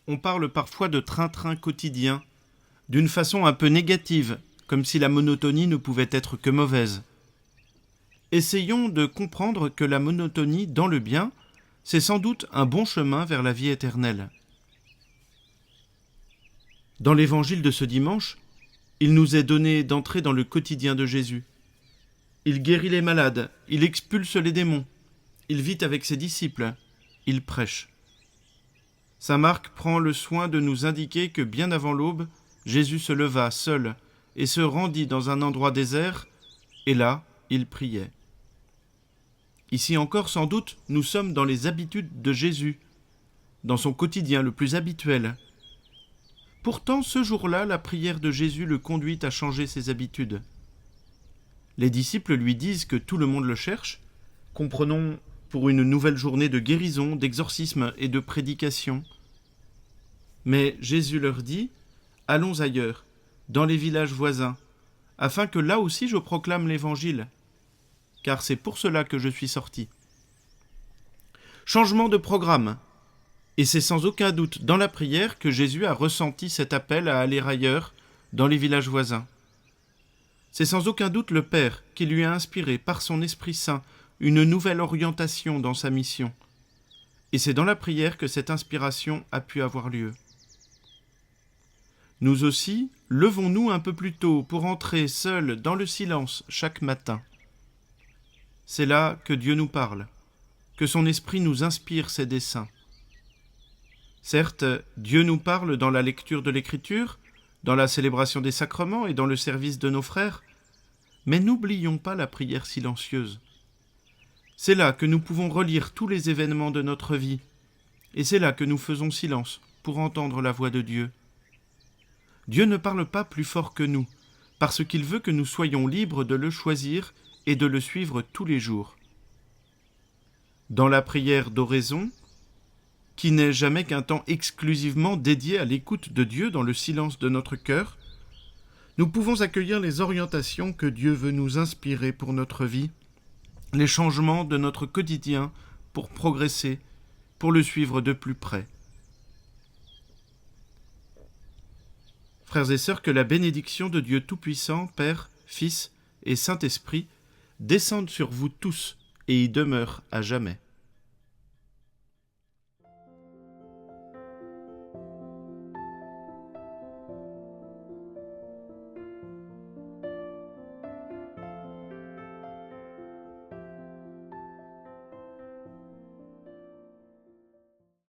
on parle parfois de train-train quotidien, d'une façon un peu négative, comme si la monotonie ne pouvait être que mauvaise. Essayons de comprendre que la monotonie, dans le bien, c'est sans doute un bon chemin vers la vie éternelle. Dans l'évangile de ce dimanche, il nous est donné d'entrer dans le quotidien de Jésus. Il guérit les malades, il expulse les démons, il vit avec ses disciples, il prêche. Saint Marc prend le soin de nous indiquer que bien avant l'aube, Jésus se leva seul et se rendit dans un endroit désert, et là, il priait. Ici encore, sans doute, nous sommes dans les habitudes de Jésus, dans son quotidien le plus habituel. Pourtant, ce jour-là, la prière de Jésus le conduit à changer ses habitudes. Les disciples lui disent que tout le monde le cherche, comprenons pour une nouvelle journée de guérison, d'exorcisme et de prédication. Mais Jésus leur dit « Allons ailleurs, dans les villages voisins, afin que là aussi je proclame l'Évangile, car c'est pour cela que je suis sorti. » Changement de programme. Et c'est sans aucun doute dans la prière que Jésus a ressenti cet appel à aller ailleurs, dans les villages voisins. C'est sans aucun doute le Père qui lui a inspiré par son Esprit Saint une nouvelle orientation dans sa mission. Et c'est dans la prière que cette inspiration a pu avoir lieu. Nous aussi, levons-nous un peu plus tôt pour entrer seuls dans le silence chaque matin. C'est là que Dieu nous parle, que son Esprit nous inspire ses desseins. Certes, Dieu nous parle dans la lecture de l'Écriture, dans la célébration des sacrements et dans le service de nos frères, mais n'oublions pas la prière silencieuse. C'est là que nous pouvons relire tous les événements de notre vie, et c'est là que nous faisons silence pour entendre la voix de Dieu. Dieu ne parle pas plus fort que nous, parce qu'il veut que nous soyons libres de le choisir et de le suivre tous les jours. Dans la prière d'oraison, qui n'est jamais qu'un temps exclusivement dédié à l'écoute de Dieu dans le silence de notre cœur, nous pouvons accueillir les orientations que Dieu veut nous inspirer pour notre vie, les changements de notre quotidien pour progresser, pour le suivre de plus près. Frères et sœurs, que la bénédiction de Dieu Tout-Puissant, Père, Fils et Saint-Esprit descende sur vous tous et y demeure à jamais.